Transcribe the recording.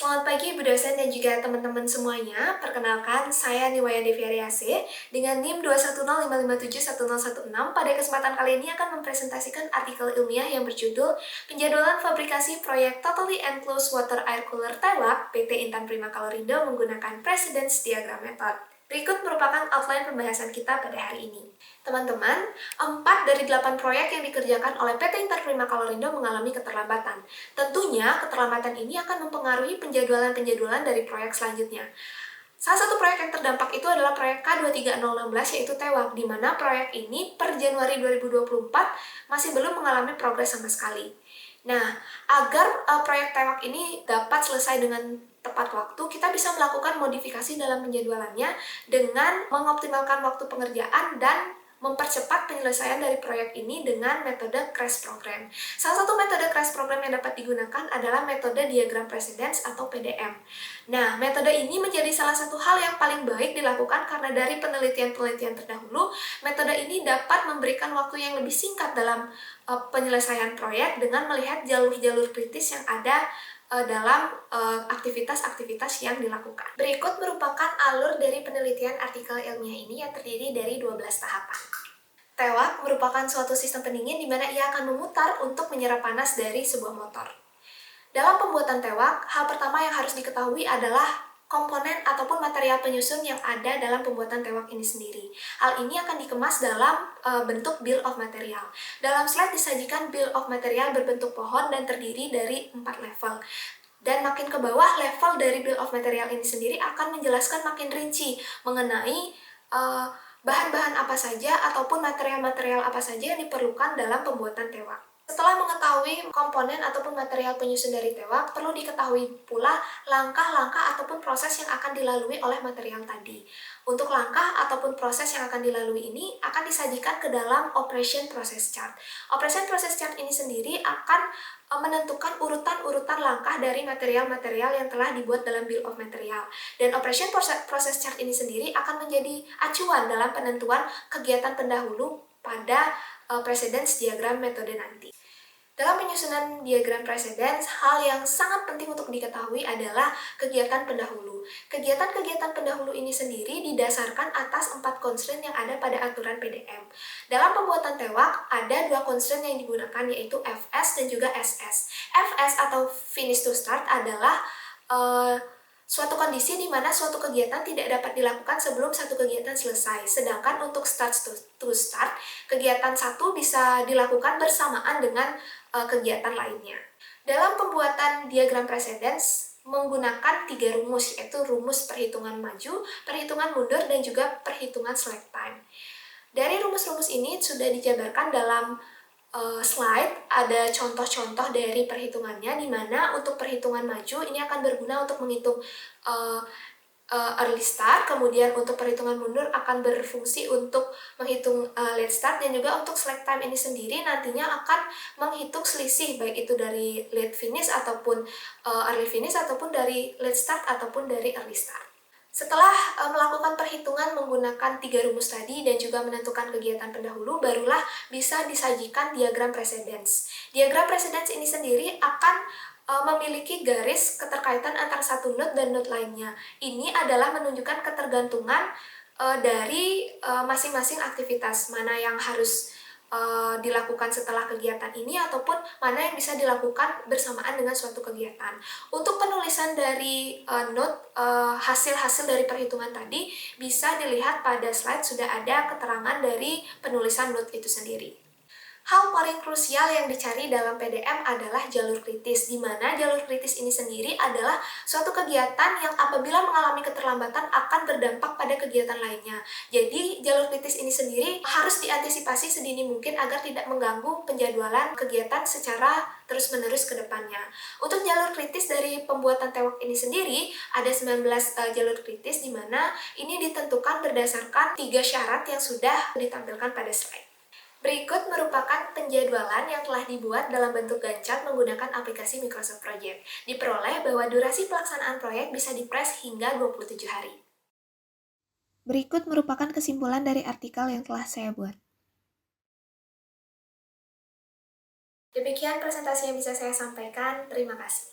Selamat pagi Bu dosen dan juga teman-teman semuanya. Perkenalkan, saya Niwaya Deviariase dengan NIM 21055710116. Pada kesempatan kali ini akan mempresentasikan artikel ilmiah yang berjudul Penjadwalan Fabrikasi Proyek Totally Enclosed Water Air Cooler Taiwan PT Intan Prima Kalorindo menggunakan Precedence Diagram Method. Berikut merupakan outline pembahasan kita pada hari ini. Teman-teman, 4 dari 8 proyek yang dikerjakan oleh PT Intan Prima Kalorindo mengalami keterlambatan. Tentunya, keterlambatan ini akan mempengaruhi penjadwalan-penjadwalan dari proyek selanjutnya. Salah satu proyek yang terdampak itu adalah proyek K23016 yaitu TEWAK, di mana proyek ini per Januari 2024 masih belum mengalami progres sama sekali. Nah, agar proyek TEWAK ini dapat selesai dengan tepat waktu, kita bisa melakukan modifikasi dalam penjadwalannya dengan mengoptimalkan waktu pengerjaan dan mempercepat penyelesaian dari proyek ini dengan metode crash program. Salah satu metode crash program yang dapat digunakan adalah metode diagram precedence atau PDM. Nah, metode ini menjadi salah satu hal yang paling baik dilakukan karena dari penelitian-penelitian terdahulu, metode ini dapat memberikan waktu yang lebih singkat dalam penyelesaian proyek dengan melihat jalur-jalur kritis yang ada dalam aktivitas-aktivitas yang dilakukan. Berikut merupakan alur dari penelitian artikel ilmiah ini yang terdiri dari 12 tahapan. TEWAK merupakan suatu sistem pendingin di mana ia akan memutar untuk menyerap panas dari sebuah motor. Dalam pembuatan TEWAK, hal pertama yang harus diketahui adalah komponen ataupun material penyusun yang ada dalam pembuatan TEWAK ini sendiri. Hal ini akan dikemas dalam bentuk bill of material. Dalam slide disajikan bill of material berbentuk pohon dan terdiri dari 4 level. Dan makin ke bawah, level dari bill of material ini sendiri akan menjelaskan makin rinci mengenai bahan-bahan apa saja ataupun material-material apa saja yang diperlukan dalam pembuatan TEWAK. Setelah mengetahui komponen ataupun material penyusun dari TEWAK, perlu diketahui pula langkah-langkah ataupun proses yang akan dilalui oleh material tadi. Untuk langkah ataupun proses yang akan dilalui ini akan disajikan ke dalam Operation Process Chart. Operation Process Chart ini sendiri akan menentukan urutan-urutan langkah dari material-material yang telah dibuat dalam Bill of Material. Dan Operation Process Chart ini sendiri akan menjadi acuan dalam penentuan kegiatan pendahulu pada precedence diagram metode nanti. Dalam penyusunan diagram precedence, hal yang sangat penting untuk diketahui adalah kegiatan pendahulu. Kegiatan-kegiatan pendahulu ini sendiri didasarkan atas 4 constraint yang ada pada aturan PDM. Dalam pembuatan TEWAK, ada 2 constraint yang digunakan yaitu FS dan juga SS. FS atau finish to start adalah suatu kondisi di mana suatu kegiatan tidak dapat dilakukan sebelum satu kegiatan selesai. Sedangkan untuk start to start, kegiatan satu bisa dilakukan bersamaan dengan kegiatan lainnya. Dalam pembuatan diagram precedence menggunakan 3 rumus, yaitu rumus perhitungan maju, perhitungan mundur, dan juga perhitungan slack time. Dari rumus-rumus ini sudah dijabarkan dalam slide, ada contoh-contoh dari perhitungannya, di mana untuk perhitungan maju ini akan berguna untuk menghitung early start, kemudian untuk perhitungan mundur akan berfungsi untuk menghitung late start, dan juga untuk slack time ini sendiri nantinya akan menghitung selisih baik itu dari late finish ataupun early finish ataupun dari late start ataupun dari early start. Setelah melakukan perhitungan menggunakan 3 rumus tadi dan juga menentukan kegiatan pendahulu, barulah bisa disajikan diagram precedence. Diagram precedence ini sendiri akan memiliki garis keterkaitan antara satu node dan node lainnya. Ini adalah menunjukkan ketergantungan dari masing-masing aktivitas, mana yang harus dilakukan setelah kegiatan ini ataupun mana yang bisa dilakukan bersamaan dengan suatu kegiatan. Untuk penulisan dari note hasil-hasil dari perhitungan tadi bisa dilihat pada slide, sudah ada keterangan dari penulisan note itu sendiri. Hal paling krusial yang dicari dalam PDM adalah jalur kritis, di mana jalur kritis ini sendiri adalah suatu kegiatan yang apabila mengalami keterlambatan akan berdampak pada kegiatan lainnya. Jadi, jalur kritis ini sendiri harus diantisipasi sedini mungkin agar tidak mengganggu penjadwalan kegiatan secara terus-menerus ke depannya. Untuk jalur kritis dari pembuatan TEWAK ini sendiri, ada 19 jalur kritis, di mana ini ditentukan berdasarkan 3 syarat yang sudah ditampilkan pada slide. Berikut merupakan penjadwalan yang telah dibuat dalam bentuk Gantt menggunakan aplikasi Microsoft Project. Diperoleh bahwa durasi pelaksanaan proyek bisa di-press hingga 27 hari. Berikut merupakan kesimpulan dari artikel yang telah saya buat. Demikian presentasi yang bisa saya sampaikan. Terima kasih.